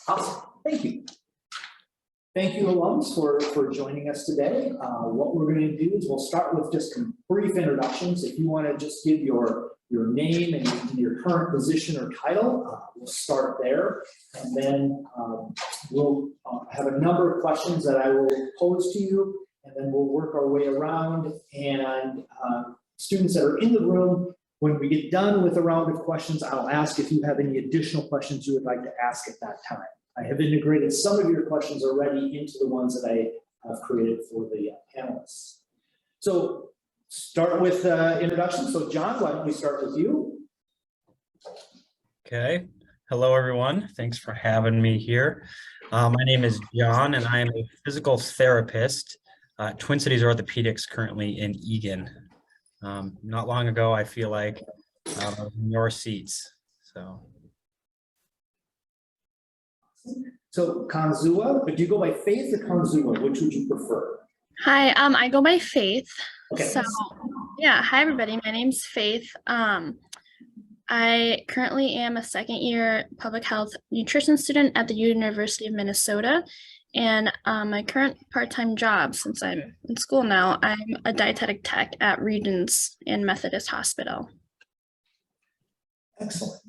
Awesome, thank you. Thank you, alums, for joining us today. What we're going to do is we'll start with just some brief introductions. If you want to just give your name and your current position or title, we'll start there. And then we'll have a number of questions that I will pose to you, and then we'll work our way around. And students that are in the room, when we get done with a round of questions, I'll ask if you have any additional questions you would like to ask at that time. I have integrated some of your questions already into the ones that I have created for the panelists. So start with introduction. So John, why don't we start with you? Okay. Hello, everyone. Thanks for having me here. My name is John, and I am a physical therapist at Twin Cities Orthopedics, currently in Eagan. Not long ago, I feel like I was in your seats. So Kanzua, but do you go by Faith or Kanzua? Which would you prefer? Hi, I go by Faith. Okay. So yeah, hi everybody. My name's Faith. I currently am a second year public health nutrition student at the University of Minnesota. And my current part-time job, since I'm in school now, I'm a dietetic tech at Regents and Methodist Hospital. Excellent.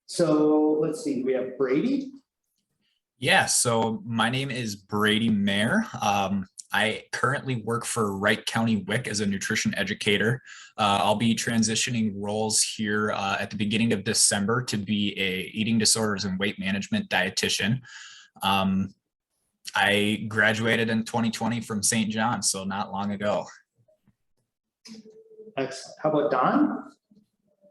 So let's see, we have Brady. Yeah, so my name is Brady Mayer. I currently work for Wright County WIC as a nutrition educator. I'll be transitioning roles here at the beginning of December to be a eating disorders and weight management dietitian. I graduated in 2020 from St. John, so not long ago. Excellent. How about Don?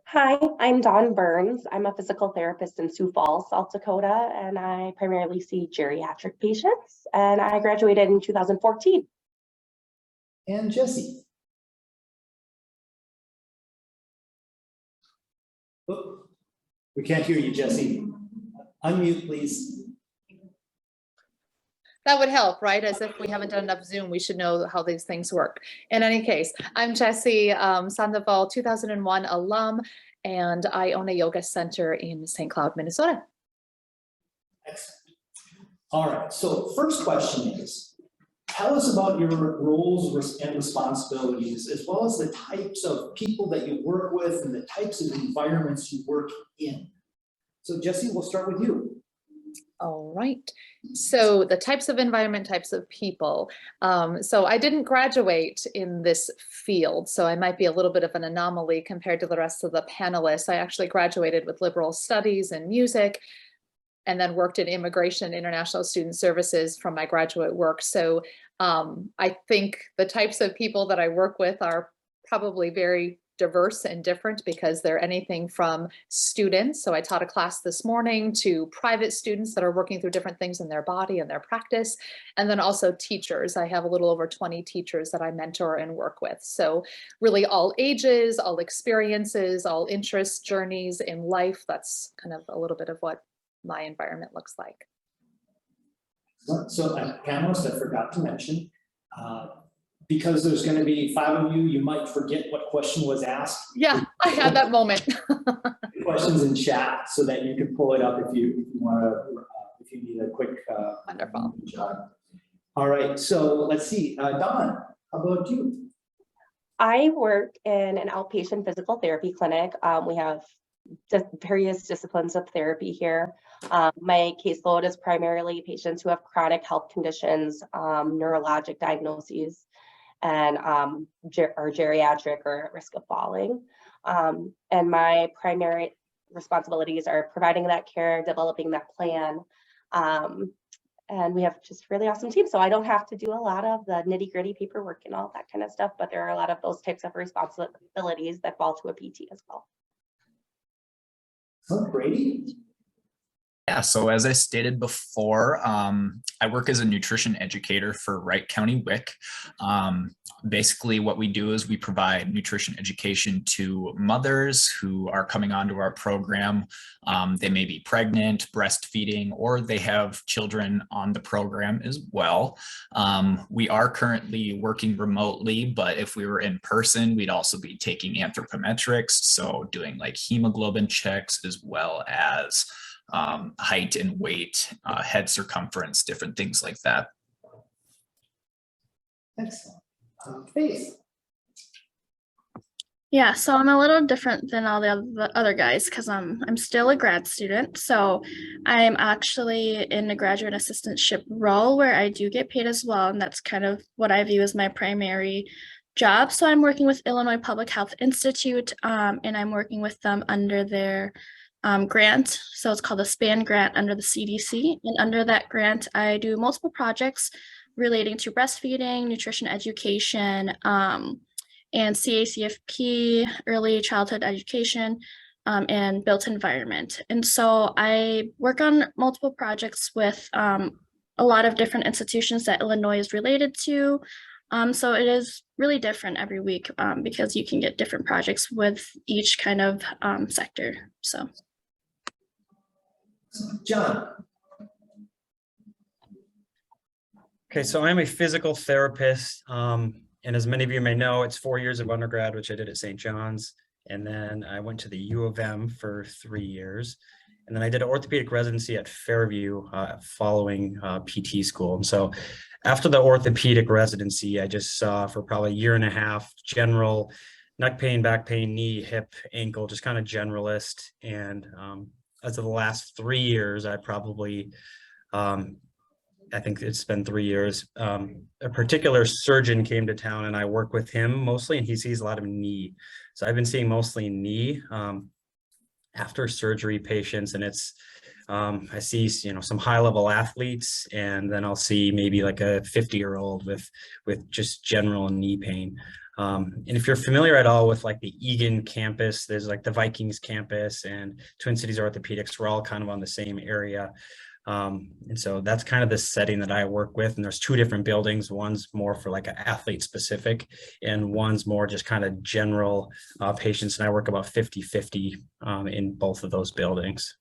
Hi, I'm Dawn Burns. I'm a physical therapist in Sioux Falls, South Dakota, and I primarily see geriatric patients, and I graduated in 2014. And Jesse. Oh, we can't hear you, Jesse. Unmute, please. That would help, right? As if we haven't done enough Zoom, we should know how these things work. In any case, I'm Jessie Sandoval, 2001 alum, and I own a yoga center in St. Cloud, Minnesota. Excellent. All right, so first question is, tell us about your roles and responsibilities, as well as the types of people that you work with and the types of environments you work in. So Jesse, we'll start with you. All right. So the types of environment, types of people. So I didn't graduate in this field, so I might be a little bit of an anomaly compared to the rest of the panelists. I actually graduated with liberal studies and music, and then worked in immigration, international student services from my graduate work. So I think the types of people that I work with are probably very diverse and different, because they're anything from students. So I taught a class this morning to private students that are working through different things in their body and their practice. And then also teachers. I have a little over 20 teachers that I mentor and work with. So really all ages, all experiences, all interests, journeys in life. That's kind of a little bit of what my environment looks like. So panelists, I forgot to mention, because there's going to be 5 of you, you might forget what question was asked. Yeah, I had that moment. Questions in chat so that you can pull it up if you want to, if you need a quick. Wonderful. All right, so let's see, Don, how about you? I work in an outpatient physical therapy clinic. We have various disciplines of therapy here. My caseload is primarily patients who have chronic health conditions, neurologic diagnoses, and are geriatric or at risk of falling. And my primary responsibilities are providing that care, developing that plan. And we have just really awesome teams. So I don't have to do a lot of the nitty-gritty paperwork and all that kind of stuff, but there are a lot of those types of responsibilities that fall to a PT as well. Oh, Brady? Yeah, so as I stated before, I work as a nutrition educator for Wright County WIC. Basically what we do is we provide nutrition education to mothers who are coming onto our program. They may be pregnant, breastfeeding, or they have children on the program as well. We are currently working remotely, but if we were in person, we'd also be taking anthropometrics, so doing like hemoglobin checks as well as height and weight, head circumference, different things like that. Excellent. Faith. Yeah, so I'm a little different than all the other guys because I'm still a grad student. So I'm actually in a graduate assistantship role where I do get paid as well. And that's kind of what I view as my primary job. So I'm working with Illinois Public Health Institute, and I'm working with them under their grant. So it's called a SPAN grant under the CDC. And under that grant, I do multiple projects relating to breastfeeding, nutrition education, and CACFP, early childhood education, and built environment. And so I work on multiple projects with a lot of different institutions that Illinois is related to. So it is really different every week because you can get different projects with each kind of sector. So. John. Okay, so I'm a physical therapist. And as many of you may know, it's 4 years of undergrad, which I did at St. John's. And then I went to the U of M for 3 years. And then I did an orthopedic residency at Fairview following PT school. And so after the orthopedic residency, I just saw for probably a year and a half, general neck pain, back pain, knee, hip, ankle, just kind of generalist. And as of the last 3 years, I probably, I think it's been 3 years. A particular surgeon came to town and I work with him mostly, and he sees a lot of knee. So I've been seeing mostly knee after surgery patients, and it's, I see, some high level athletes, and then I'll see maybe like a 50-year-old with just general knee pain. And if you're familiar at all with like the Egan campus, there's like the Vikings campus and Twin Cities Orthopedics, we're all kind of on the same area. And so that's kind of the setting that I work with. And there's 2 different buildings. One's more for like an athlete specific, and one's more just kind of general patients. And I work about 50-50 in both of those buildings.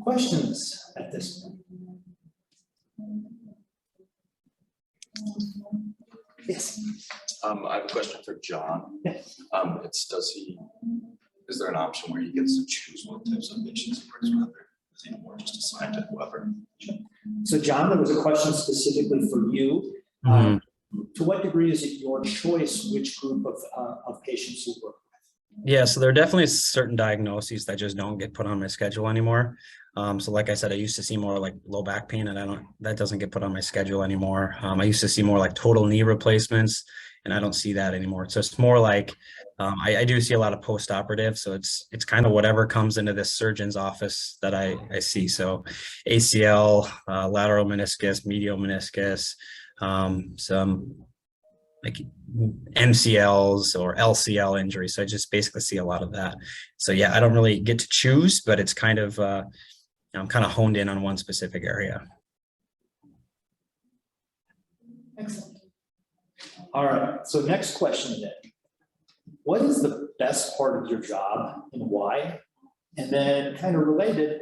Questions at this point? Yes. I have a question for John. Yes. Is there an option where he gets to choose what types of patients he works with, or is he more just assigned to whoever? So John, there was a question specifically for you. To what degree is it your choice which group of patients you work with? Yeah, so there are definitely certain diagnoses that just don't get put on my schedule anymore. So like I said, I used to see more like low back pain, and that doesn't get put on my schedule anymore. I used to see more like total knee replacements, and I don't see that anymore. So it's more like, I do see a lot of post-operative. So it's kind of whatever comes into this surgeon's office that I see. So ACL, lateral meniscus, medial meniscus, some like MCLs or LCL injuries. So I just basically see a lot of that. So yeah, I don't really get to choose, but it's kind of, I'm kind of honed in on one specific area. Excellent. All right, so next question today. What is the best part of your job and why? And then kind of related,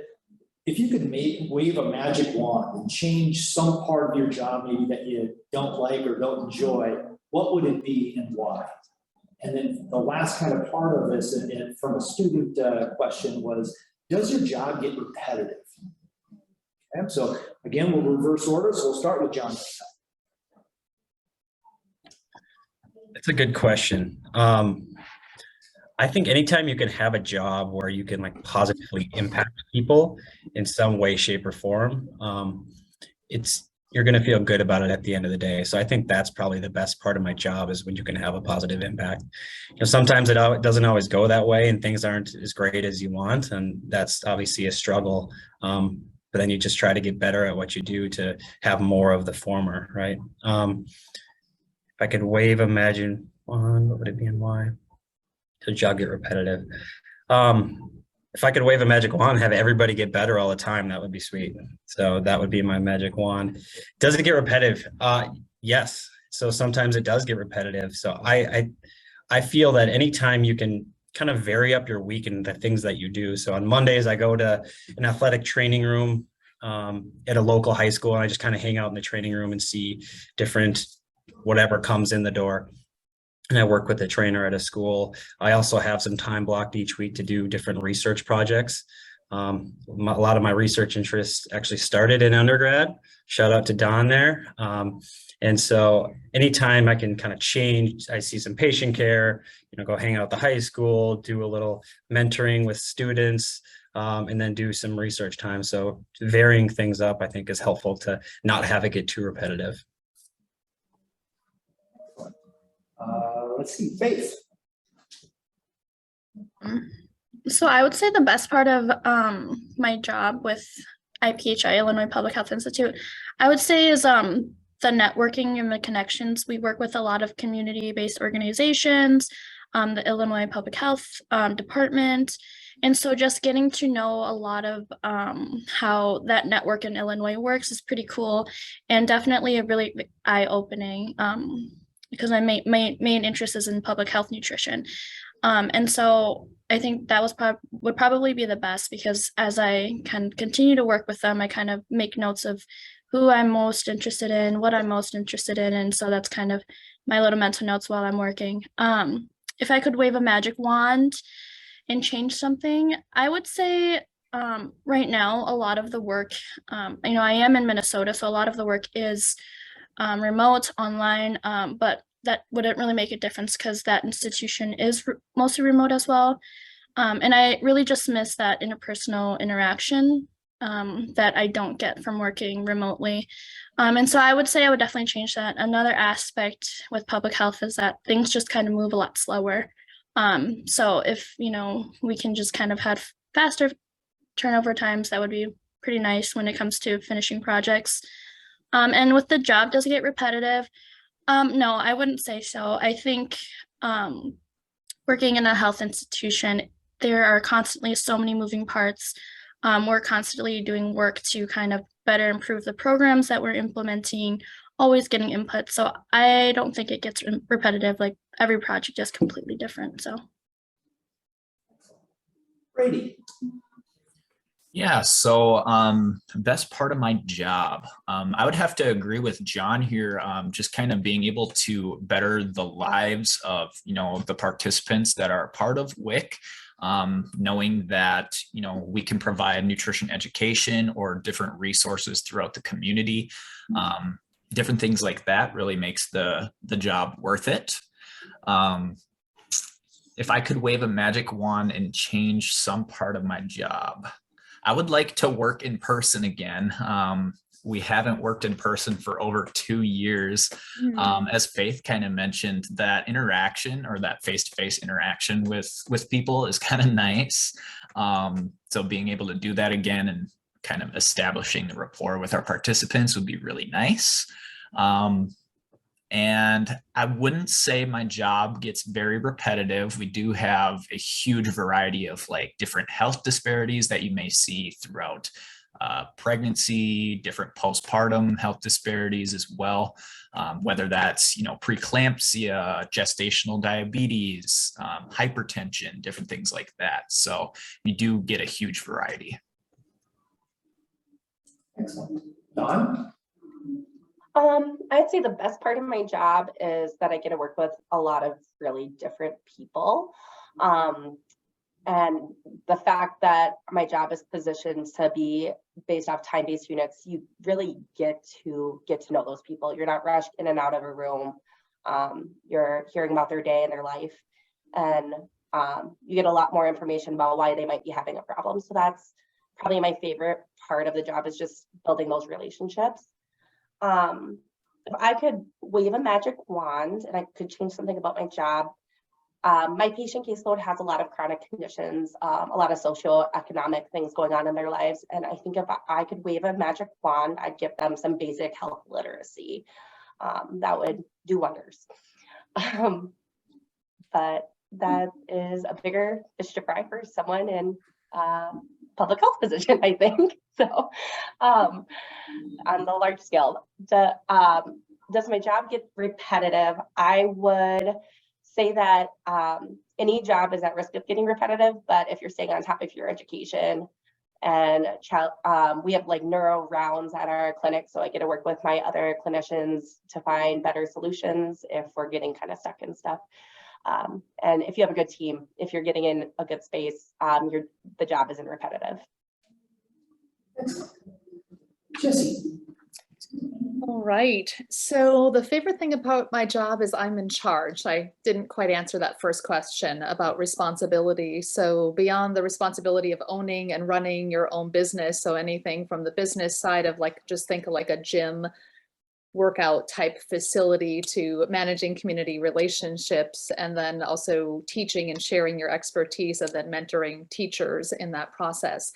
if you could wave a magic wand and change some part of your job maybe that you don't like or don't enjoy, what would it be and why? And then the last kind of part of this, and from a student question was, does your job get repetitive? Okay, so again, we'll reverse order. So we'll start with John. That's a good question. I think anytime you can have a job where you can like positively impact people in some way, shape, or form, you're going to feel good about it at the end of the day. So I think that's probably the best part of my job, is when you can have a positive impact. Sometimes it doesn't always go that way and things aren't as great as you want. And that's obviously a struggle. But then you just try to get better at what you do to have more of the former, right? If I could wave a magic wand, what would it be and why? The job get repetitive. If I could wave a magic wand and have everybody get better all the time, that would be sweet. So that would be my magic wand. Does it get repetitive? Yes. So sometimes it does get repetitive. So I feel that anytime you can kind of vary up your week and the things that you do. So on Mondays, I go to an athletic training room at a local high school, and I just kind of hang out in the training room and see different whatever comes in the door. and I work with a trainer at a school. I also have some time blocked each week to do different research projects. A lot of my research interests actually started in undergrad. Shout out to Don there. And so anytime I can kind of change, I see some patient care, go hang out at the high school, do a little mentoring with students, and then do some research time. So varying things up, I think, is helpful to not have it get too repetitive. Let's see, Faith. So I would say the best part of my job with IPHI, Illinois Public Health Institute, I would say is the networking and the connections. We work with a lot of community-based organizations, the Illinois Public Health Department. And so just getting to know a lot of how that network in Illinois works is pretty cool, and definitely a really eye-opening because my main interest is in public health nutrition. And so I think that would probably be the best, because as I can continue to work with them, I kind of make notes of who I'm most interested in, what I'm most interested in. And so that's kind of my little mental notes while I'm working. If I could wave a magic wand and change something, I would say right now, a lot of the work, I am in Minnesota, so a lot of the work is remote, online, but that wouldn't really make a difference because that institution is mostly remote as well. And I really just miss that interpersonal interaction that I don't get from working remotely. And so I would say I would definitely change that. Another aspect with public health is that things just kind of move a lot slower. So if, we can just kind of have faster turnover times, that would be pretty nice when it comes to finishing projects. And with the job, does it get repetitive? No, I wouldn't say so. I think working in a health institution, there are constantly so many moving parts. We're constantly doing work to kind of better improve the programs that we're implementing, always getting input. So I don't think it gets repetitive. Like every project is completely different. So. Brady. Yeah, so best part of my job, I would have to agree with John here, just kind of being able to better the lives of, the participants that are part of WIC, knowing that, we can provide nutrition education or different resources throughout the community. Different things like that really makes the job worth it. If I could wave a magic wand and change some part of my job, I would like to work in person again. We haven't worked in person for over 2 years. As Faith kind of mentioned, that interaction or that face-to-face interaction with people is kind of nice. So being able to do that again and kind of establishing the rapport with our participants would be really nice. And I wouldn't say my job gets very repetitive. We do have a huge variety of different health disparities that you may see throughout pregnancy, different postpartum health disparities as well, whether that's, preeclampsia, gestational diabetes, hypertension, different things like that. So we do get a huge variety. Excellent. Don? I'd say the best part of my job is that I get to work with a lot of really different people. And the fact that my job is positioned to be based off time-based units, you really get to know those people. You're not rushed in and out of a room. You're hearing about their day and their life. And you get a lot more information about why they might be having a problem. So that's probably my favorite part of the job, is just building those relationships. If I could wave a magic wand and I could change something about my job, my patient caseload has a lot of chronic conditions, a lot of socioeconomic things going on in their lives. And I think if I could wave a magic wand, I'd give them some basic health literacy. That would do wonders. But that is a bigger fish to fry for someone in public health position, I think. So on the large scale, does my job get repetitive? I would say that any job is at risk of getting repetitive, but if you're staying on top of your education, And we have like neuro rounds at our clinic, so I get to work with my other clinicians to find better solutions if we're getting kind of stuck in stuff. And if you have a good team, if you're getting in a good space, the job isn't repetitive. Excellent. Jesse. All right. So the favorite thing about my job is I'm in charge. I didn't quite answer that first question about responsibility. So beyond the responsibility of owning and running your own business, so anything from the business side of like, just think of like a gym workout type facility to managing community relationships, and then also teaching and sharing your expertise and then mentoring teachers in that process.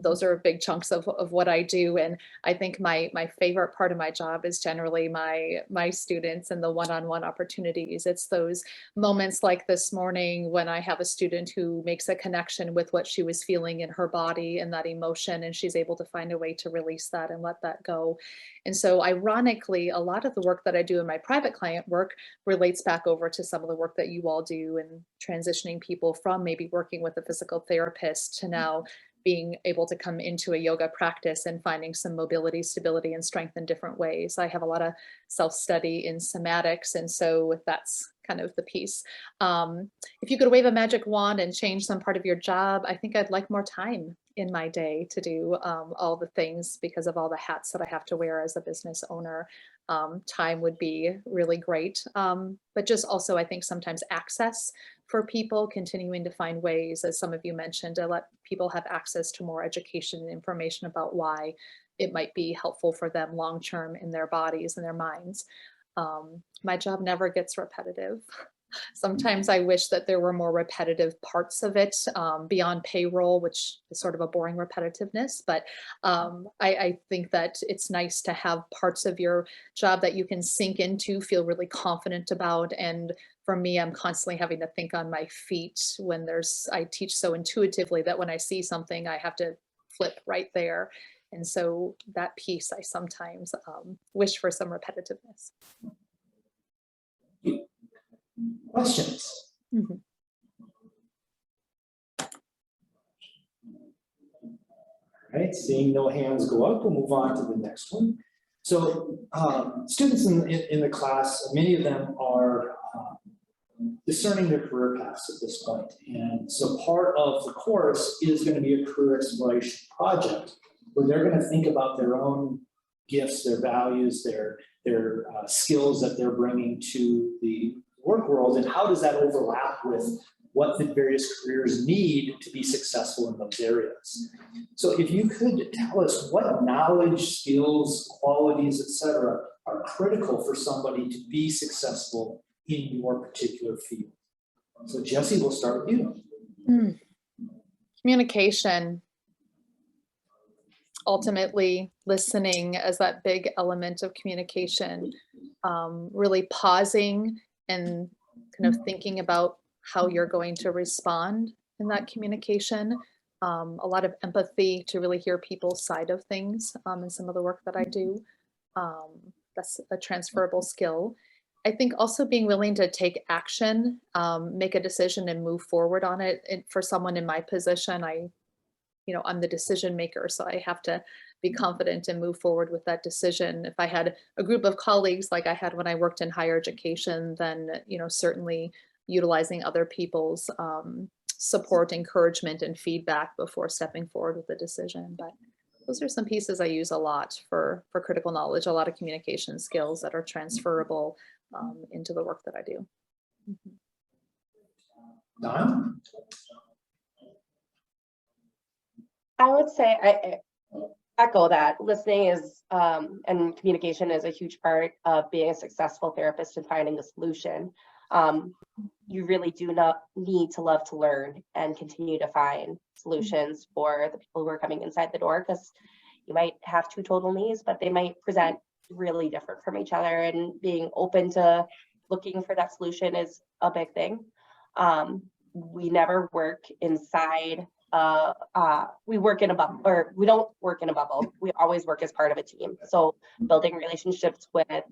Those are big chunks of what I do. And I think my favorite part of my job is generally my students and the one-on-one opportunities. It's those moments like this morning when I have a student who makes a connection with what she was feeling in her body and that emotion, and she's able to find a way to release that and let that go. And so ironically, a lot of the work that I do in my private client work relates back over to some of the work that you all do in transitioning people from maybe working with a physical therapist to now being able to come into a yoga practice and finding some mobility, stability, and strength in different ways. I have a lot of self-study in somatics, and so that's kind of the piece. If you could wave a magic wand and change some part of your job, I think I'd like more time in my day to do all the things because of all the hats that I have to wear as a business owner. Time would be really great, but just also I think sometimes access for people, continuing to find ways, as some of you mentioned, to let people have access to more education and information about why it might be helpful for them long-term in their bodies and their minds. My job never gets repetitive. Sometimes I wish that there were more repetitive parts of it beyond payroll, which is sort of a boring repetitiveness. But I think that it's nice to have parts of your job that you can sink into, feel really confident about. And for me, I'm constantly having to think on my feet when I teach so intuitively that when I see something, I have to flip right there. And so that piece, I sometimes wish for some repetitiveness. Questions? Mm-hmm. All right, seeing no hands go up, we'll move on to the next one. So students in the class, many of them are discerning their career paths at this point. And so part of the course is going to be a career exploration project where they're going to think about their own gifts, their values, their skills that they're bringing to the work world, and how does that overlap with what the various careers need to be successful in those areas. So if you could tell us what knowledge, skills, qualities, etc., are critical for somebody to be successful in your particular field. So Jesse, we'll start with you. Communication. Ultimately, listening as that big element of communication, really pausing and kind of thinking about how you're going to respond in that communication. A lot of empathy to really hear people's side of things in some of the work that I do. That's a transferable skill. I think also being willing to take action, make a decision and move forward on it. And for someone in my position, I'm the decision maker, so I have to be confident and move forward with that decision. If I had a group of colleagues like I had when I worked in higher education, then certainly utilizing other people's support, encouragement, and feedback before stepping forward with a decision. But those are some pieces I use a lot for critical knowledge, a lot of communication skills that are transferable into the work that I do. Don? I would say I echo that. Listening is and communication is a huge part of being a successful therapist and finding a solution. You really do not need to love to learn and continue to find solutions for the people who are coming inside the door, because you might have two total knees, but they might present really different from each other, and being open to looking for that solution is a big thing. We never work inside we work in a bubble, or we don't work in a bubble. We always work as part of a team. So building relationships with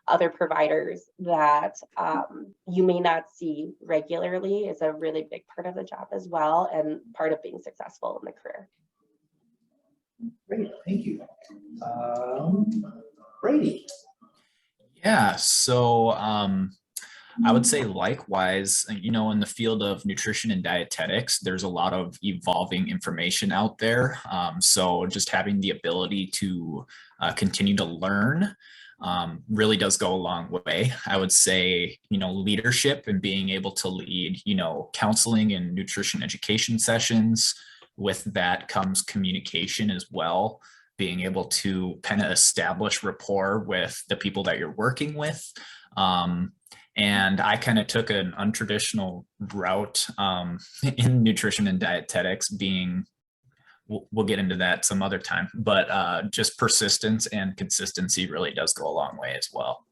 other providers that you may not see regularly is a really big part of the job as well, and part of being successful in the career. Great, thank you. Brady. Yeah, so I would say likewise, in the field of nutrition and dietetics, there's a lot of evolving information out there. So just having the ability to continue to learn really does go a long way. I would say, leadership and being able to lead, counseling and nutrition education sessions. With that comes communication as well, being able to kind of establish rapport with the people that you're working with. And I kind of took an untraditional route in nutrition and dietetics, being, we'll get into that some other time, but just persistence and consistency really does go a long way as well.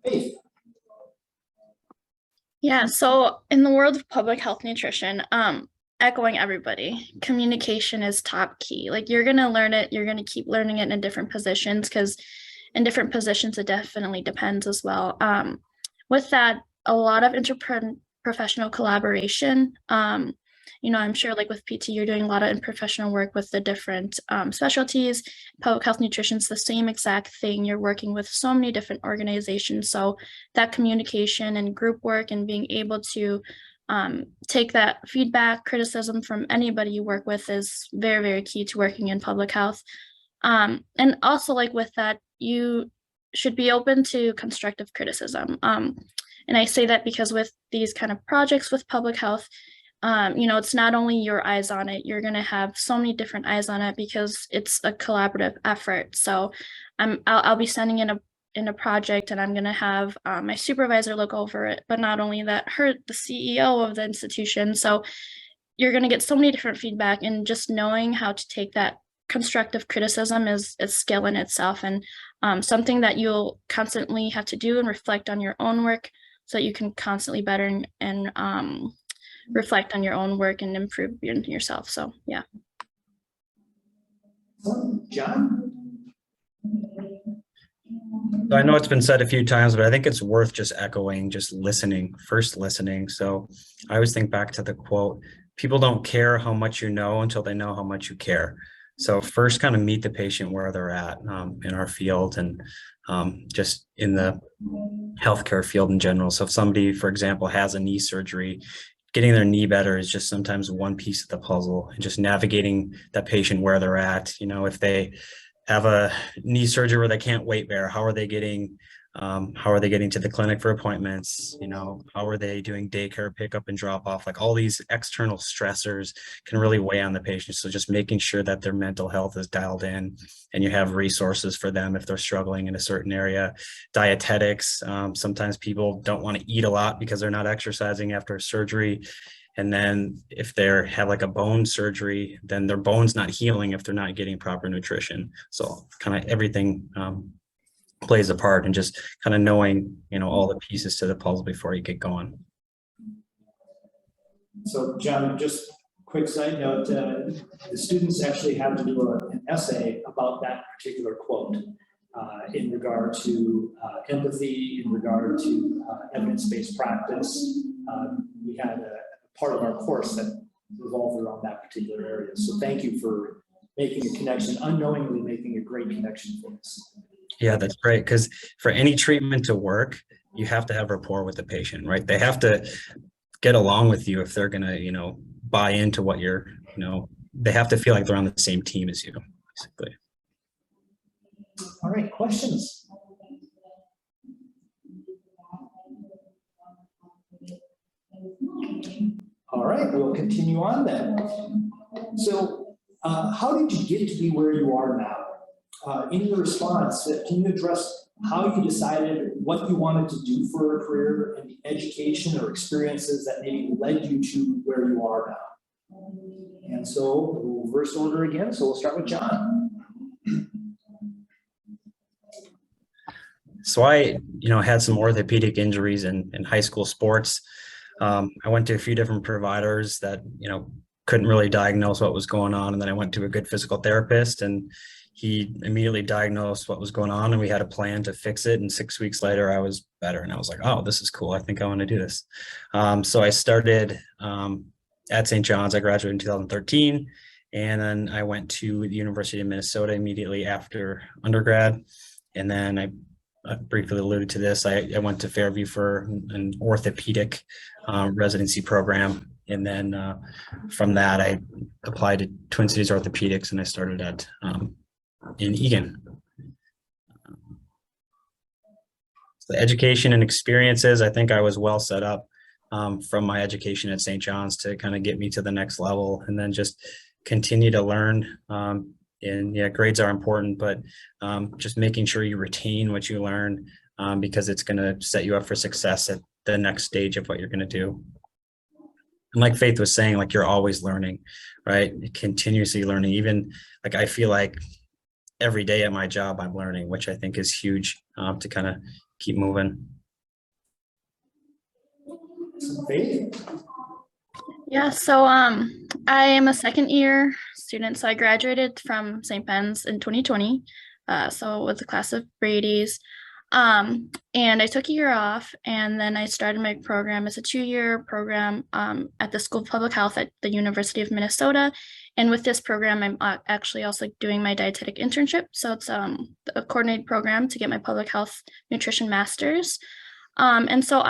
Faith. Yeah, so in the world of public health nutrition, echoing everybody, communication is top key. Like you're gonna learn it, you're gonna keep learning it in different positions, because in different positions it definitely depends as well. With that, a lot of interprofessional collaboration. I'm sure like with PT, you're doing a lot of interprofessional work with the different specialties. Public health nutrition is the same exact thing. You're working with so many different organizations. So that communication and group work and being able to take that feedback, criticism from anybody you work with is very, very key to working in public health. And also like with that, you should be open to constructive criticism. And I say that because with these kind of projects with public health, it's not only your eyes on it, you're going to have so many different eyes on it because it's a collaborative effort. So I'll be sending in a project and I'm going to have my supervisor look over it, but not only that, the CEO of the institution. So you're going to get so many different feedback, and just knowing how to take that constructive criticism is a skill in itself, and something that you'll constantly have to do and reflect on your own work so that you can constantly better and reflect on your own work and improve yourself. So yeah. John? So I know it's been said a few times, but I think it's worth just echoing, just listening, first listening. So I always think back to the quote, people don't care how much you know until they know how much you care. So first kind of meet the patient where they're at in our field and just in the healthcare field in general. So if somebody, for example, has a knee surgery, getting their knee better is just sometimes one piece of the puzzle, and just navigating that patient where they're at. If they have a knee surgery where they can't weight bear, how are they getting to the clinic for appointments? How are they doing daycare pickup and drop off? Like all these external stressors can really weigh on the patient. So just making sure that their mental health is dialed in and you have resources for them if they're struggling in a certain area. Dietetics, sometimes people don't want to eat a lot because they're not exercising after surgery. And then if they have like a bone surgery, then their bone's not healing if they're not getting proper nutrition. So kind of everything plays a part, and just kind of knowing, all the pieces to the puzzle before you get going. So John, just quick side note, the students actually had to do an essay about that particular quote in regard to empathy, in regard to evidence-based practice. We had a part of our course that revolved around that particular area. So thank you for making a connection, unknowingly making a great connection for us. Yeah, that's great. Because for any treatment to work, you have to have rapport with the patient, right? They have to get along with you if they're going to, buy into what you're, they have to feel like they're on the same team as you, basically. All right, questions? All right, we'll continue on then. So how did you get to be where you are now? In your response, can you address how you decided what you wanted to do for a career and the education or experiences that maybe led you to where you are now? And so we'll reverse order again. So we'll start with John. So I, had some orthopedic injuries in high school sports. I went to a few different providers that, couldn't really diagnose what was going on. And then I went to a good physical therapist, and he immediately diagnosed what was going on, and we had a plan to fix it. And 6 weeks later, I was better, and I was like, oh, this is cool. I think I want to do this. So I started at St. John's. I graduated in 2013, and then I went to the University of Minnesota immediately after undergrad. And then I briefly alluded to this. I went to Fairview for an orthopedic residency program. And then from that, I applied to Twin Cities Orthopedics, and I started at in Egan. The education and experiences, I think I was well set up from my education at St. John's to kind of get me to the next level, and then just continue to learn. And yeah, grades are important, but just making sure you retain what you learn because it's going to set you up for success at the next stage of what you're going to do. And like Faith was saying, like you're always learning, right? Continuously learning. Even like I feel like every day at my job I'm learning, which I think is huge to kind of keep moving. Faith? Yeah, so I am a second year student. So I graduated from St. Ben's in 2020. So with the class of Brady's. And I took a year off, and then I started my program. It's a 2-year program at the School of Public Health at the University of Minnesota. And with this program, I'm actually also doing my dietetic internship. So it's a coordinated program to get my public health nutrition master's. And so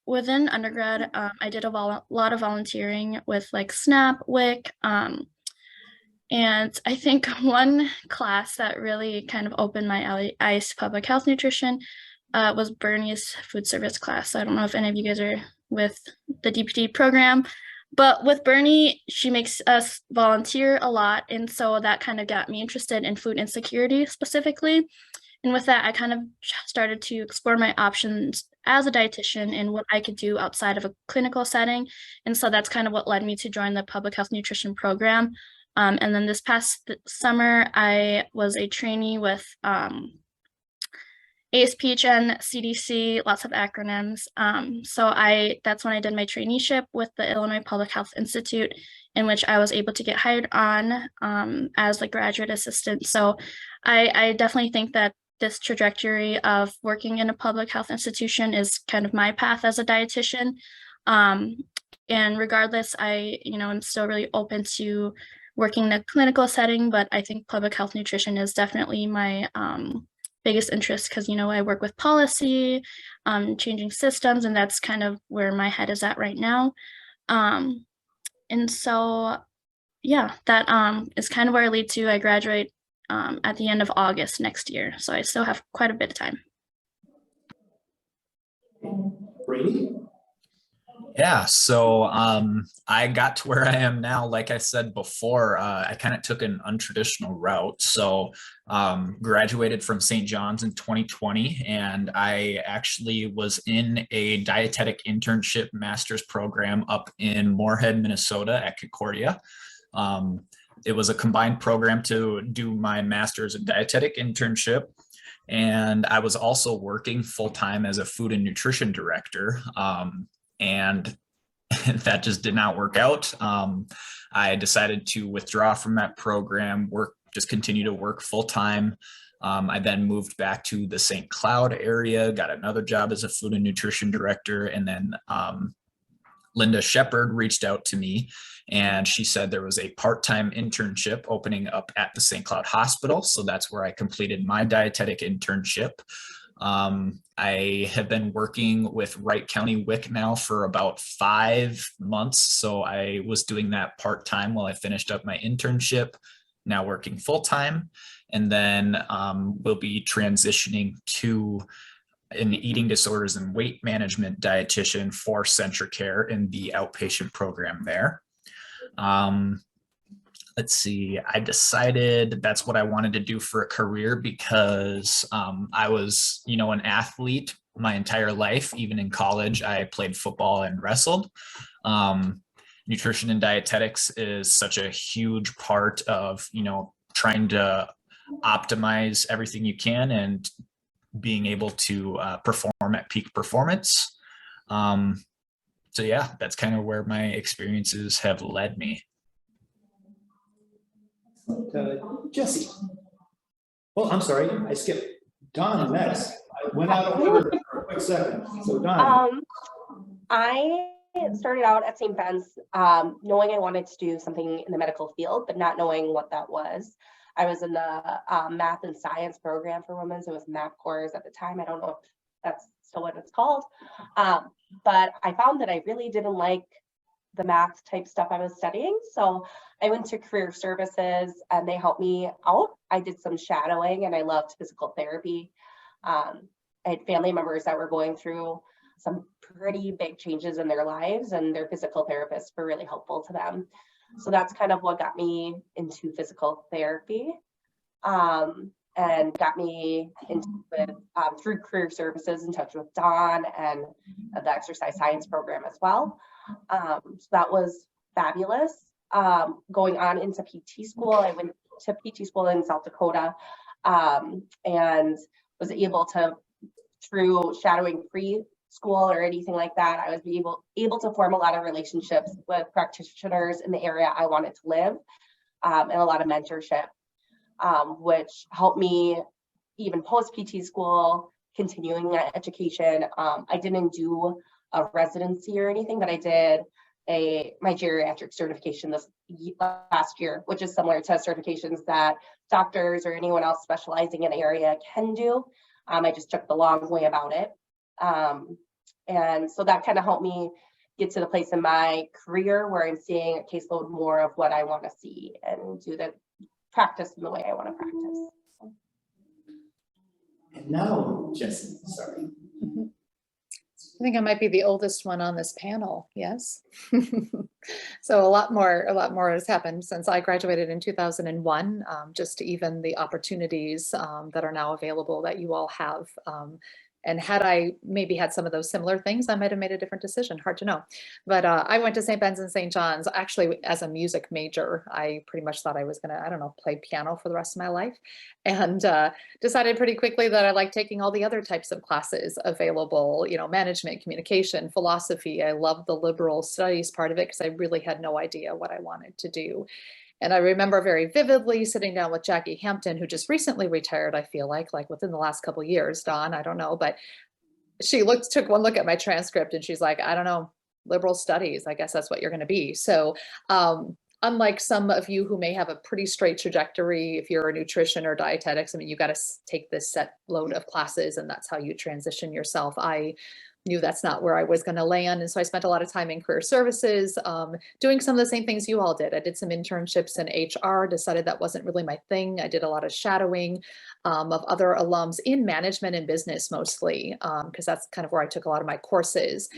within undergrad, I did a lot of volunteering with like SNAP, WIC, and I think one class that really kind of opened my eyes to public health nutrition was Bernie's food service class. I don't know if any of you guys are with the DPT program, but with Bernie, she makes us volunteer a lot. And so that kind of got me interested in food insecurity specifically. And with that, I kind of started to explore my options as a dietitian and what I could do outside of a clinical setting. And so that's kind of what led me to join the public health nutrition program. And then this past summer, I was a trainee with ASPHN, CDC, lots of acronyms. So that's when I did my traineeship with the Illinois Public Health Institute, in which I was able to get hired on as a graduate assistant. So I definitely think that this trajectory of working in a public health institution is kind of my path as a dietitian. And regardless, I'm still really open to working in a clinical setting, but I think public health nutrition is definitely my biggest interest because, I work with policy, changing systems, and that's kind of where my head is at right now. And so, yeah, that is kind of where I lead to. I graduate at the end of August next year, so I still have quite a bit of time. Brady? Yeah, so I got to where I am now. Like I said before, I kind of took an untraditional route. So graduated from St. John's in 2020, and I actually was in a dietetic internship master's program up in Moorhead, Minnesota at Concordia. It was a combined program to do my master's in dietetic internship. And I was also working full-time as a food and nutrition director. And that just did not work out. I decided to withdraw from that program, just continue to work full time. I then moved back to the St. Cloud area, got another job as a food and nutrition director. And then Linda Shepard reached out to me, and she said there was a part-time internship opening up at the St. Cloud Hospital. So that's where I completed my dietetic internship. I have been working with Wright County WIC now for about 5 months. So I was doing that part-time while I finished up my internship, now working full-time. And then we'll be transitioning to an eating disorders and weight management dietitian for Centricare in the outpatient program there. Let's see, I decided that's what I wanted to do for a career because I was, an athlete my entire life. Even in college, I played football and wrestled. Nutrition and dietetics is such a huge part of, trying to optimize everything you can and being able to perform at peak performance. So yeah, that's kind of where my experiences have led me. Jesse. Oh, I'm sorry, I skipped. Don next. I went out of order for a quick second. So Don. I started out at St. Ben's knowing I wanted to do something in the medical field, but not knowing what that was. I was in the math and science program for women, so it was math course at the time. I don't know if that's still what it's called. But I found that I really didn't like the math type stuff I was studying. So I went to career services and they helped me out. I did some shadowing and I loved physical therapy. I had family members that were going through some pretty big changes in their lives, and their physical therapists were really helpful to them. So that's kind of what got me into physical therapy, and got me into it through career services, in touch with Dawn and the exercise science program as well. So that was fabulous. Going on into PT school, I went to PT school in South Dakota, and was able to, through shadowing preschool or anything like that, I was able to form a lot of relationships with practitioners in the area I wanted to live, and a lot of mentorship, which helped me even post PT school, continuing that education. I didn't do a residency or anything, but I did my geriatric certification last year, which is similar to certifications that doctors or anyone else specializing in the area can do. I just took the long way about it. And so that kind of helped me get to the place in my career where I'm seeing a caseload more of what I want to see and do the practice in the way I want to practice. And now, Jesse, sorry. I think I might be the oldest one on this panel, yes. So a lot more has happened since I graduated in 2001, just even the opportunities that are now available that you all have. And had I maybe had some of those similar things, I might have made a different decision, hard to know. But I went to St. Ben's and St. John's actually as a music major. I pretty much thought I was gonna, I don't know, play piano for the rest of my life. And decided pretty quickly that I like taking all the other types of classes available, you know, management, communication, philosophy. I loved the liberal studies part of it because I really had no idea what I wanted to do. And I remember very vividly sitting down with Jackie Hampton, who just recently retired, I feel like within the last couple of years, Dawn, I don't know, but she took one look at my transcript and she's like, I don't know, liberal studies, I guess that's what you're going to be. So unlike some of you who may have a pretty straight trajectory, if you're a nutrition or dietetics, I mean, you got to take this set load of classes and that's how you transition yourself. I knew that's not where I was going to land. And so I spent a lot of time in career services, doing some of the same things you all did. I did some internships in HR, decided that wasn't really my thing. I did a lot of shadowing of other alums in management and business mostly, because that's kind of where I took a lot of my courses.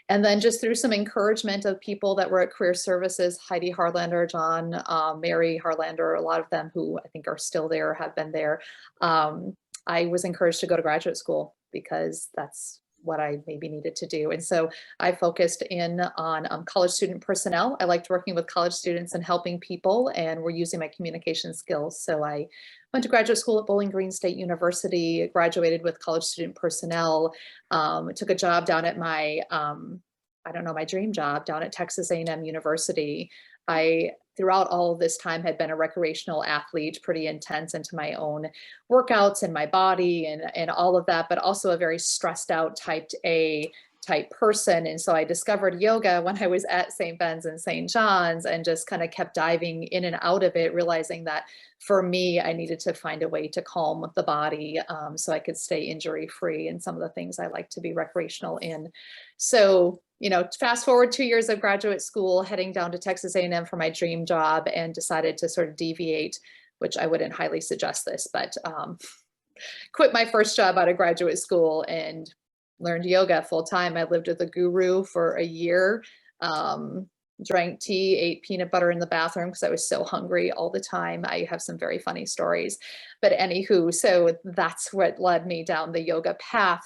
And then just through some encouragement of people that were at career services, Heidi Harlander, John, Mary Harlander, a lot of them who I think are still there, have been there. I was encouraged to go to graduate school because that's what I maybe needed to do. And so I focused in on college student personnel. I liked working with college students and helping people, and we're using my communication skills. So I went to graduate school at Bowling Green State University, graduated with college student personnel, took a job down at my, I don't know, my dream job down at Texas A&M University. I, throughout all of this time, had been a recreational athlete, pretty intense into my own workouts and my body and all of that, but also a very stressed out type A type person. And so I discovered yoga when I was at St. Ben's and St. John's and just kind of kept diving in and out of it, realizing that for me, I needed to find a way to calm the body so I could stay injury free and some of the things I like to be recreational in. So, you know, fast forward 2 years of graduate school, heading down to Texas A&M for my dream job, and decided to sort of deviate, which I wouldn't highly suggest this, but quit my first job out of graduate school and learned yoga full time. I lived with a guru for a year, drank tea, ate peanut butter in the bathroom because I was so hungry all the time. I have some very funny stories, but anywho, so that's what led me down the yoga path.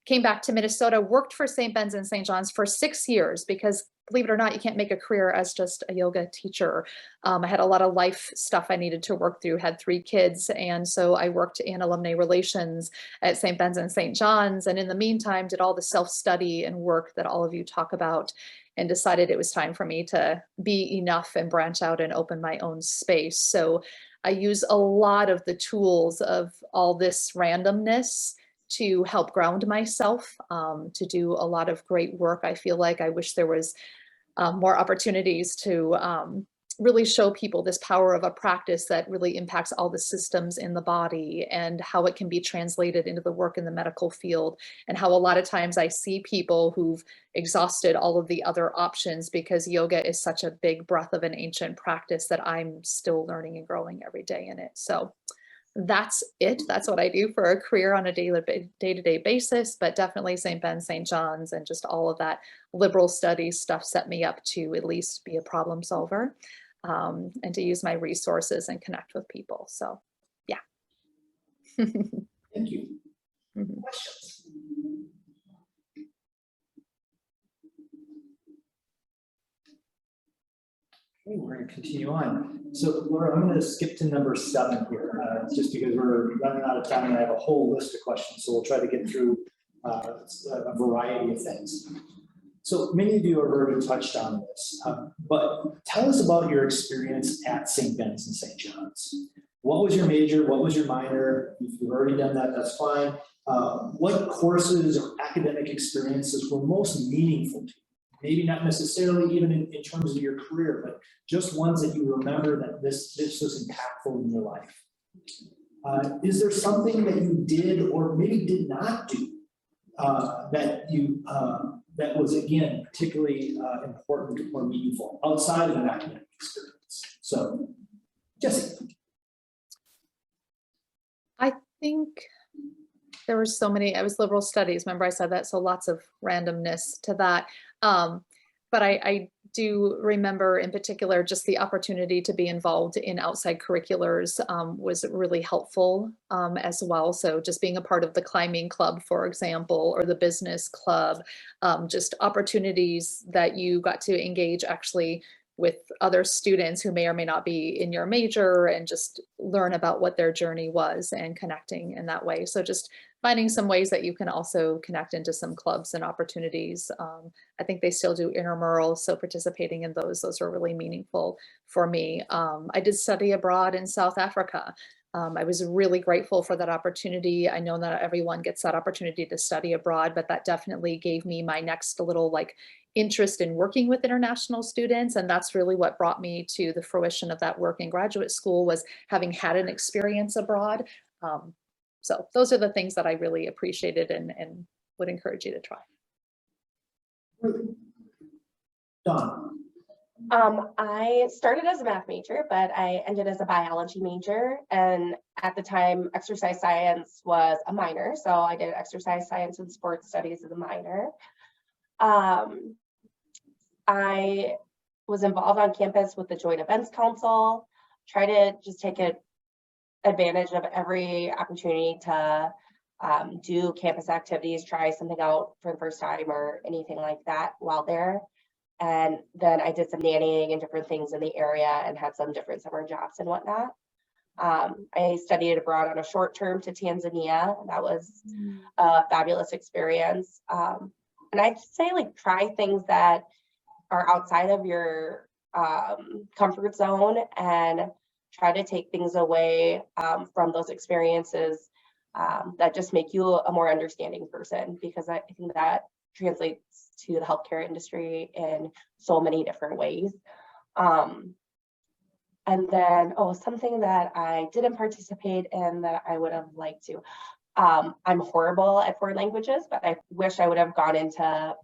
Came back to Minnesota, worked for St. Ben's and St. John's for 6 years because, believe it or not, you can't make a career as just a yoga teacher. I had a lot of life stuff I needed to work through, had 3 kids. And so I worked in alumni relations at St. Ben's and St. John's. And in the meantime, did all the self-study and work that all of you talk about, and decided it was time for me to be enough and branch out and open my own space. So I use a lot of the tools of all this randomness to help ground myself, to do a lot of great work. I feel like I wish there was more opportunities to really show people this power of a practice that really impacts all the systems in the body and how it can be translated into the work in the medical field, and how a lot of times I see people who've exhausted all of the other options because yoga is such a big breath of an ancient practice that I'm still learning and growing every day in it. So that's it. That's what I do for a career on a day-to-day basis, but definitely St. Ben, St. John's, and just all of that liberal studies stuff set me up to at least be a problem solver, and to use my resources and connect with people. So, yeah. Thank you. Mhm. Questions? Okay, we're going to continue on. So Laura, I'm going to skip to number 7 here, just because we're running out of time and I have a whole list of questions. So we'll try to get through a variety of things. So many of you have already touched on this, but tell us about your experience at St. Ben's and St. John's. What was your major? What was your minor? If you've already done that, that's fine. What courses or academic experiences were most meaningful to you? Maybe not necessarily even in terms of your career, but just ones that you remember that this was impactful in your life. Is there something that you did or maybe did not do that was, again, particularly important or meaningful outside of an academic experience? So, Jesse. I think there were so many. I was liberal studies. Remember I said that, so lots of randomness to that. But I do remember in particular just the opportunity to be involved in outside curriculars was really helpful as well. So just being a part of the climbing club, for example, or the business club, just opportunities that you got to engage actually with other students who may or may not be in your major, and just learn about what their journey was and connecting in that way. So just finding some ways that you can also connect into some clubs and opportunities. I think they still do intramurals, so participating in those are really meaningful for me. I did study abroad in South Africa. I was really grateful for that opportunity. I know not everyone gets that opportunity to study abroad, but that definitely gave me my next little interest in working with international students. And that's really what brought me to the fruition of that work in graduate school, was having had an experience abroad. So those are the things that I really appreciated and would encourage you to try. Dawn. I started as a math major, but I ended as a biology major. And at the time, exercise science was a minor. So I did exercise science and sports studies as a minor. I was involved on campus with the Joint Events Council, try to just take advantage of every opportunity to do campus activities, try something out for the first time or anything like that while there. And then I did some nannying and different things in the area and had some different summer jobs and whatnot. I studied abroad on a short term to Tanzania. That was a fabulous experience. And I'd say try things that are outside of your comfort zone and try to take things away from those experiences that just make you a more understanding person, because I think that translates to the healthcare industry in so many different ways. And then, something that I didn't participate in that I would have liked to. I'm horrible at foreign languages, but I wish I would have gone into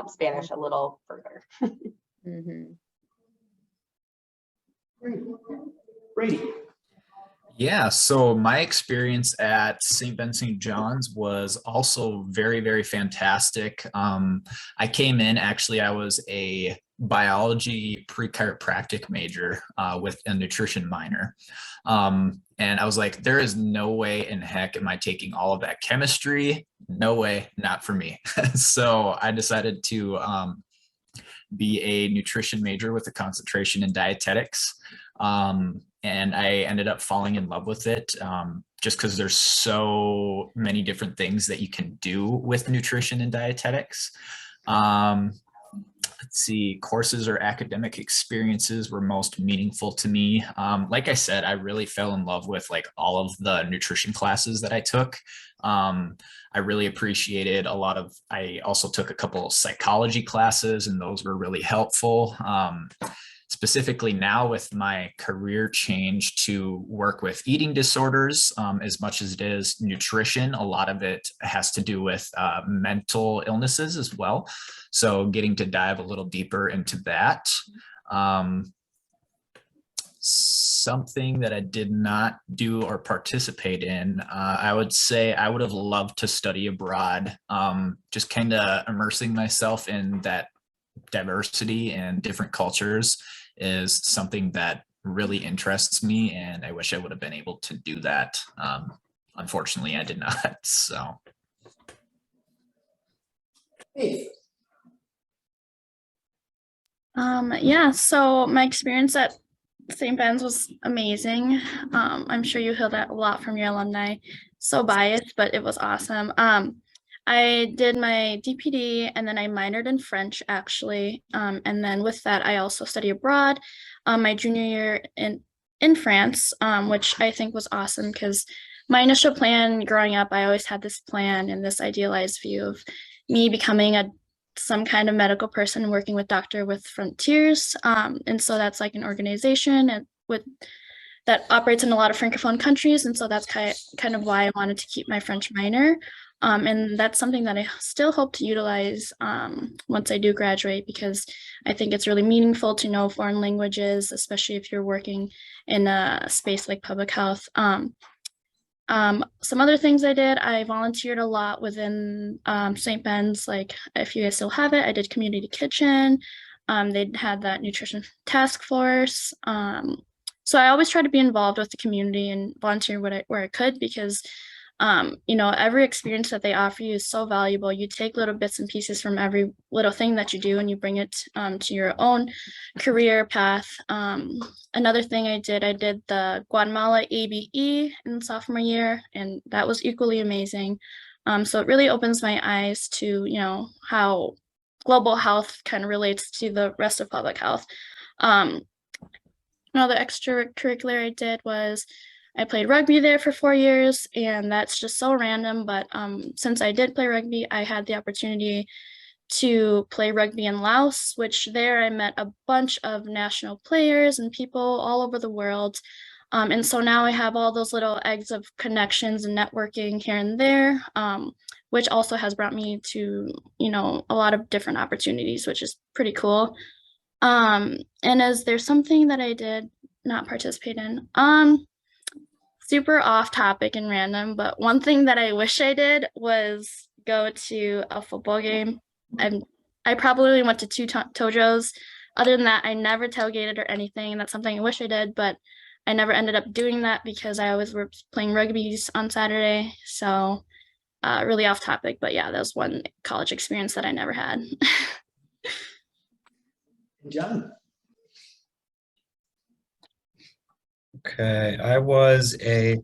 Spanish a little further. Mm-hmm. Brady. Yeah, so my experience at St. Ben St. John's was also very, very fantastic. I came in, actually, I was a biology pre-chiropractic major with a nutrition minor. And I was like, there is no way in heck am I taking all of that chemistry. No way, not for me. So I decided to be a nutrition major with a concentration in dietetics. And I ended up falling in love with it just because there's so many different things that you can do with nutrition and dietetics. let's see, courses or academic experiences were most meaningful to me. Like I said, I really fell in love with like all of the nutrition classes that I took. I really appreciated I also took a couple of psychology classes, and those were really helpful. Specifically now with my career change to work with eating disorders, as much as it is nutrition, a lot of it has to do with mental illnesses as well. So getting to dive a little deeper into that. Something that I did not do or participate in, I would say I would have loved to study abroad, just kind of immersing myself in that diversity and different cultures is something that really interests me, and I wish I would have been able to do that. Unfortunately, I did not. So, Hey, Yeah, so my experience at St. Ben's was amazing. I'm sure you heard that a lot from your alumni. So biased, but it was awesome. I did my DPD and then I minored in French actually. And then with that, I also studied abroad my junior year in France, which I think was awesome because my initial plan growing up, I always had this plan and this idealized view of me becoming some kind of medical person working with Doctor with Frontiers. And so that's like an organization that operates in a lot of Francophone countries. And so that's kind of why I wanted to keep my French minor. And that's something that I still hope to utilize once I do graduate, because I think it's really meaningful to know foreign languages, especially if you're working in a space like public health. Some other things I did, I volunteered a lot within St. Ben's, like if you guys still have it, I did community kitchen. They had that nutrition task force. So I always try to be involved with the community and volunteer where I could, because every experience that they offer you is so valuable. You take little bits and pieces from every little thing that you do and you bring it to your own career path. Another thing I did the Guatemala ABE in sophomore year, and that was equally amazing. So it really opens my eyes to, how global health kind of relates to the rest of public health. Another extracurricular I did was I played rugby there for 4 years, and that's just so random. But since I did play rugby, I had the opportunity to play rugby in Laos, which there I met a bunch of national players and people all over the world. And so now I have all those little eggs of connections and networking here and there, which also has brought me to, a lot of different opportunities, which is pretty cool. And there's something that I did not participate in. Super off topic and random, but one thing that I wish I did was go to a football game. I probably went to 2 Tojos. Other than that, I never tailgated or anything. That's something I wish I did, but I never ended up doing that because I always were playing rugbies on Saturday. So really off topic, but yeah, that was one college experience that I never had. John. Okay, I was a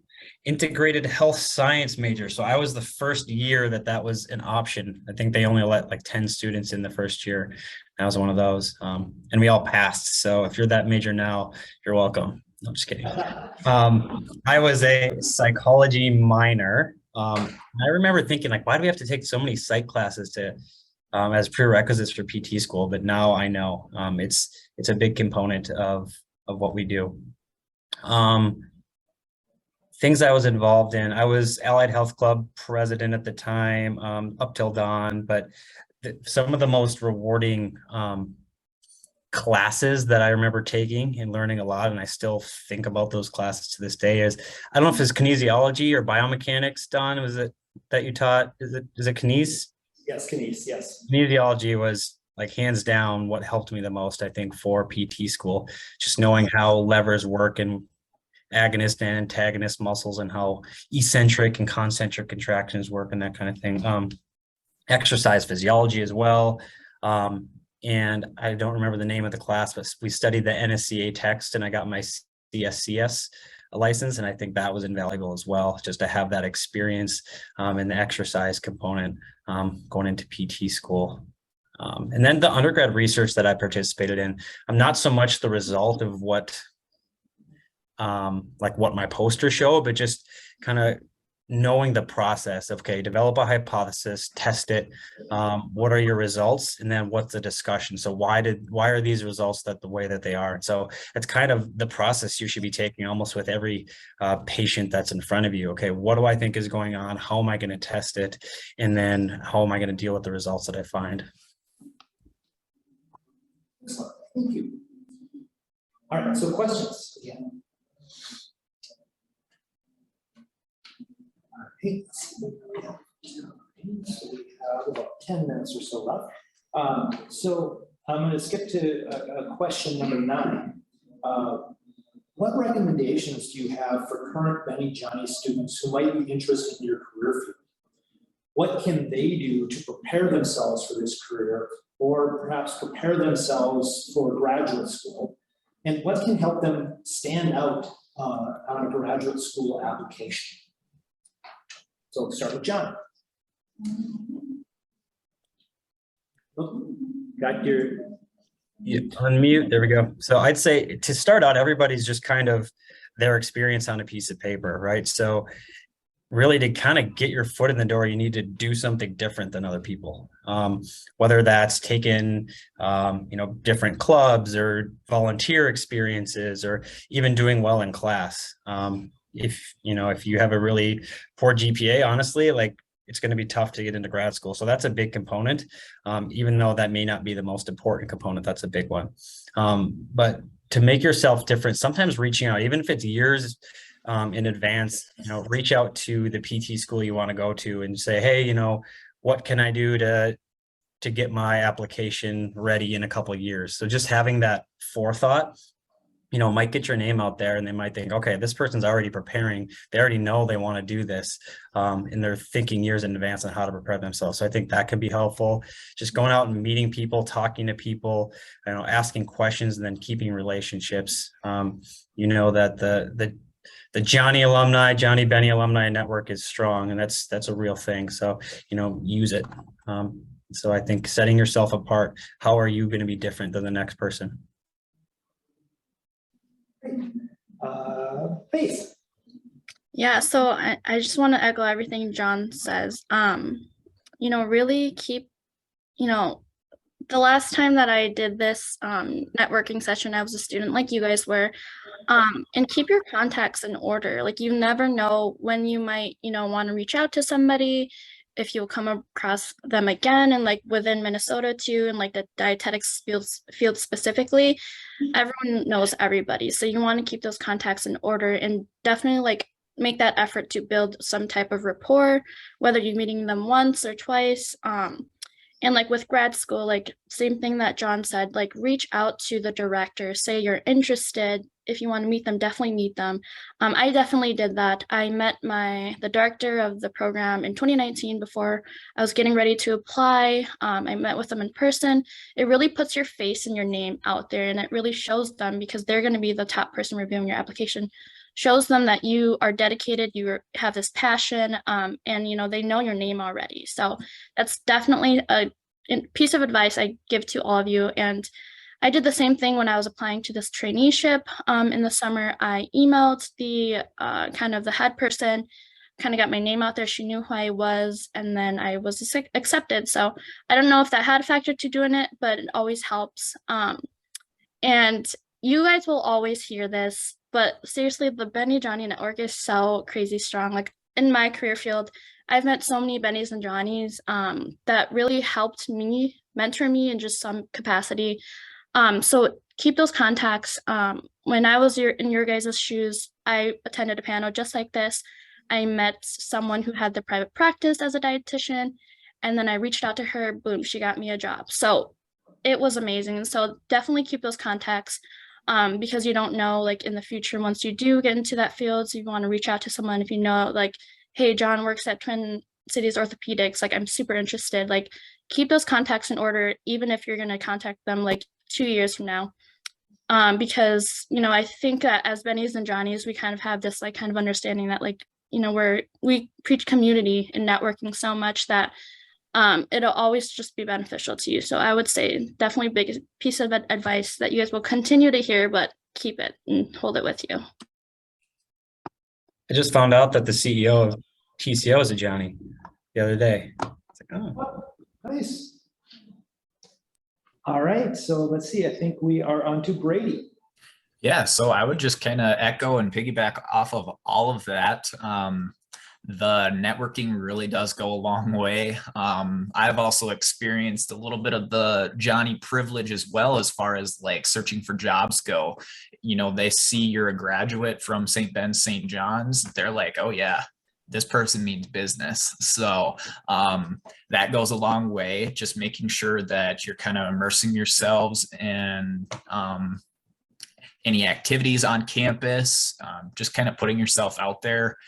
integrated health science major. So I was the first year that was an option. I think they only let like 10 students in the first year. I was one of those. And we all passed. So if you're that major now, you're welcome. No, I'm just kidding. I was a psychology minor. I remember thinking like, why do we have to take so many psych classes as prerequisites for PT school? But now I know it's a big component of what we do. Things I was involved in, I was Allied Health Club president at the time, up till dawn, but some of the most rewarding classes that I remember taking and learning a lot, and I still think about those classes to this day, is, I don't know if it's kinesiology or biomechanics. Don, was it that you taught? Is it kines? Yes, kines, yes. Kinesiology was like hands down what helped me the most, I think, for PT school. Just knowing how levers work and agonist and antagonist muscles and how eccentric and concentric contractions work and that kind of thing. Exercise physiology as well. And I don't remember the name of the class, but we studied the NSCA text and I got my CSCS license. And I think that was invaluable as well, just to have that experience in the exercise component going into PT school. And then the undergrad research that I participated in, I'm not so much the result of what like what my posters show, but just kind of knowing the process of, okay, develop a hypothesis, test it. What are your results? And then what's the discussion? So why are these results the way that they are? So it's kind of the process you should be taking almost with every patient that's in front of you. Okay, what do I think is going on? How am I going to test it? And then how am I going to deal with the results that I find? Excellent. Thank you. All right, so questions again. All right. So we have about 10 minutes or so left. So I'm going to skip to question number 9. What recommendations do you have for current Benny Johnny students who might be interested in your career field? What can they do to prepare themselves for this career, or perhaps prepare themselves for graduate school? And what can help them stand out on a graduate school application? So let's start with John. Oh, got your... Yeah, unmute, there we go. So I'd say to start out, everybody's just kind of their experience on a piece of paper, right? So really to kind of get your foot in the door, you need to do something different than other people. Whether that's taking, different clubs or volunteer experiences, or even doing well in class. If you have a really poor GPA, honestly, like it's going to be tough to get into grad school. So that's a big component. Even though that may not be the most important component, that's a big one. But to make yourself different, sometimes reaching out, even if it's years in advance, reach out to the PT school you want to go to and say, hey, what can I do to get my application ready in a couple of years? So just having that forethought, might get your name out there, and they might think, okay, this person's already preparing. They already know they want to do this, and they're thinking years in advance on how to prepare themselves. So I think that can be helpful. Just going out and meeting people, talking to people, asking questions, and then keeping relationships. That the Johnny Benny alumni network is strong, and that's a real thing. So, use it. So I think setting yourself apart, how are you going to be different than the next person? Faith. Yeah, so I just want to echo everything John says. Really keep, the last time that I did this networking session, I was a student like you guys were, and keep your contacts in order. Like, you never know when you might, want to reach out to somebody, if you'll come across them again, and like within Minnesota too, and like the dietetics field specifically, everyone knows everybody. So you want to keep those contacts in order, and definitely like make that effort to build some type of rapport, whether you're meeting them once or twice. And like with grad school, like same thing that John said, like reach out to the director, say you're interested. If you want to meet them, definitely meet them. I definitely did that. I met the director of the program in 2019 before I was getting ready to apply. I met with them in person. It really puts your face and your name out there, and it really shows them, because they're going to be the top person reviewing your application, shows them that you are dedicated, you have this passion, and they know your name already. So that's definitely a piece of advice I give to all of you. And I did the same thing when I was applying to this traineeship in the summer. I emailed the kind of the head person, kind of got my name out there. She knew who I was, and then I was accepted. So I don't know if that had a factor to doing it, but it always helps. And you guys will always hear this, but seriously, the Benny Johnny network is so crazy strong. Like in my career field, I've met so many Bennies and Johnnies that really helped me, mentor me in just some capacity. So keep those contacts. When I was in your guys' shoes, I attended a panel just like this. I met someone who had the private practice as a dietitian, and then I reached out to her, boom, she got me a job. So it was amazing. And so definitely keep those contacts. Because you don't know, like in the future, once you do get into that field, so you want to reach out to someone, if you know, like, hey, John works at Twin Cities Orthopedics, like I'm super interested, like keep those contacts in order, even if you're going to contact them like 2 years from now. Because, I think that as Bennies and Johnnies, we kind of have this like kind of understanding that like, we preach community and networking so much that it'll always just be beneficial to you. So I would say definitely big piece of advice that you guys will continue to hear, but keep it and hold it with you. I just found out that the CEO of TCO is a Johnny the other day. It's like, oh. Nice. All right, so let's see, I think we are on to Brady. Yeah, so I would just kind of echo and piggyback off of all of that. The networking really does go a long way. I've also experienced a little bit of the Johnny privilege as well, as far as like searching for jobs go. You know, they see you're a graduate from St. Ben's, St. John's. They're like, oh yeah, this person means business. So that goes a long way, just making sure that you're kind of immersing yourselves in any activities on campus, just kind of putting yourself out there,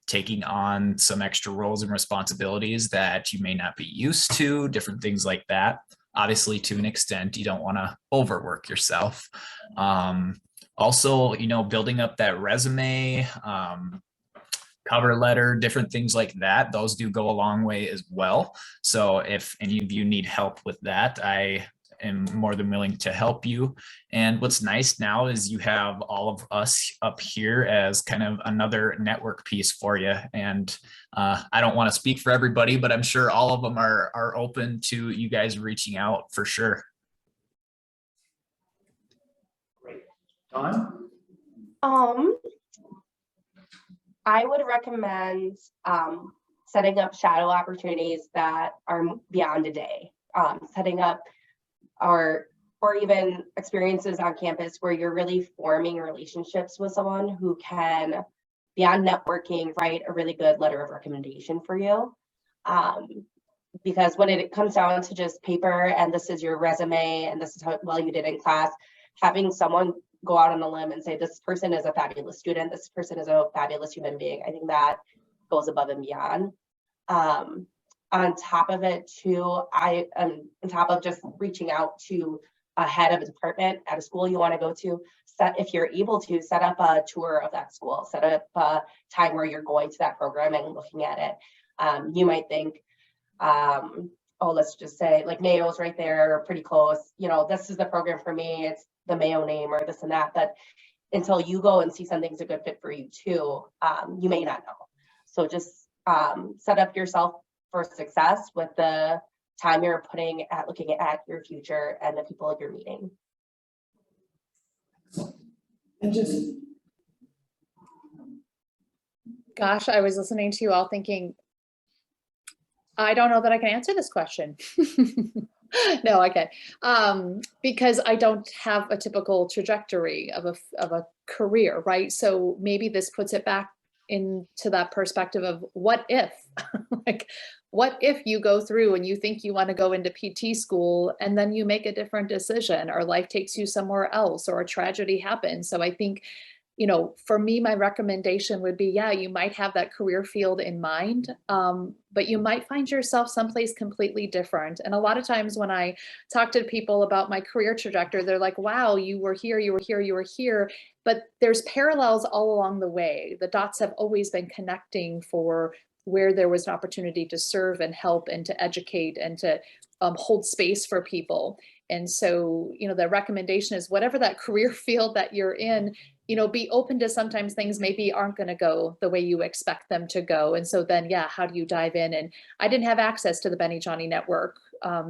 taking on some extra roles and responsibilities that you may not be used to, different things like that. Obviously, to an extent, you don't want to overwork yourself. Also, you know, building up that resume, cover letter, different things like that, those do go a long way as well. So if any of you need help with that, I am more than willing to help you. And what's nice now is you have all of us up here as kind of another network piece for you. And I don't want to speak for everybody, but I'm sure all of them are open to you guys reaching out for sure. Great. Dawn? I would recommend setting up shadow opportunities that are beyond a day, setting up or even experiences on campus where you're really forming relationships with someone who can, beyond networking, write a really good letter of recommendation for you. Because when it comes down to just paper and this is your resume and this is how well you did in class, having someone go out on a limb and say, this person is a fabulous student, this person is a fabulous human being, I think that goes above and beyond. On top of it too, on top of just reaching out to a head of a department at a school you want to go to, if you're able to, set up a tour of that school, set up a time where you're going to that program and looking at it. You might think, oh, let's just say like Mayo's right there, pretty close, you know, this is the program for me, it's the Mayo name or this and that, but until you go and see something's a good fit for you too, you may not know. So just set up yourself for success with the time you're putting at looking at your future and the people you're meeting. And just, Gosh, I was listening to you all thinking, I don't know that I can answer this question. No, I can't. Because I don't have a typical trajectory of a career, right? So maybe this puts it back into that perspective of what if, like, what if you go through and you think you want to go into PT school and then you make a different decision or life takes you somewhere else or a tragedy happens. So I think, you know, for me, my recommendation would be, yeah, you might have that career field in mind, but you might find yourself someplace completely different. And a lot of times when I talk to people about my career trajectory, they're like, wow, you were here, you were here, you were here. But there's parallels all along the way. The dots have always been connecting for where there was an opportunity to serve and help and to educate and to hold space for people. And so, you know, the recommendation is whatever that career field that you're in, you know, be open to sometimes things maybe aren't going to go the way you expect them to go. And so then, yeah, how do you dive in? And I didn't have access to the Benny Johnny network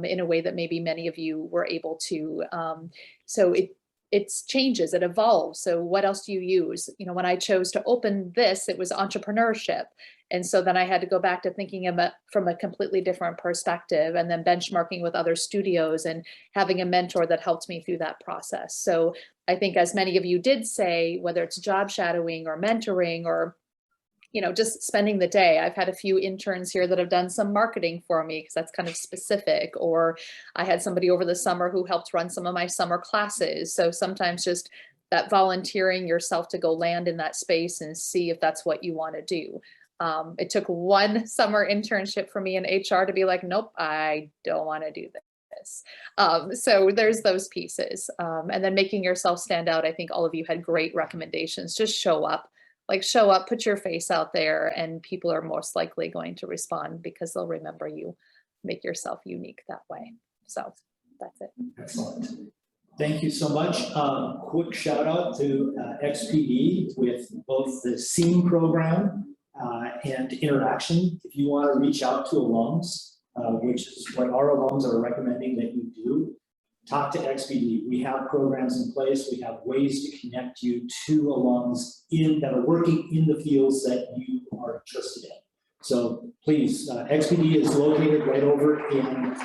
in a way that maybe many of you were able to. So it changes, it evolves. So what else do you use? You know, when I chose to open this, it was entrepreneurship. And so then I had to go back to thinking about from a completely different perspective and then benchmarking with other studios and having a mentor that helped me through that process. So I think as many of you did say, whether it's job shadowing or mentoring or, you know, just spending the day. I've had a few interns here that have done some marketing for me because that's kind of specific. Or I had somebody over the summer who helped run some of my summer classes. So sometimes just that volunteering yourself to go land in that space and see if that's what you want to do. It took one summer internship for me in HR to be like, nope, I don't want to do this. So there's those pieces. And then making yourself stand out. I think all of you had great recommendations. Just show up. Like show up, put your face out there, and people are most likely going to respond because they'll remember you. make yourself unique that way. So that's it. Excellent. Thank you so much. Quick shout out to XPD with both the SEAM program and interaction. If you want to reach out to alums, which is what our alums are recommending that you do, talk to XPD. We have programs in place. We have ways to connect you to alums that are working in the fields that you are interested in. So please, XPD is located right over in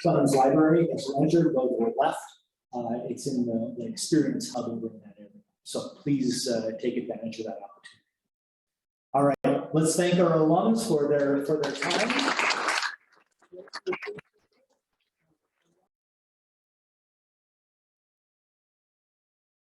Clemens Library. As you enter, go to the left. It's in the experience hub over in that area. So please take advantage of that opportunity. All right, let's thank our alums for their time.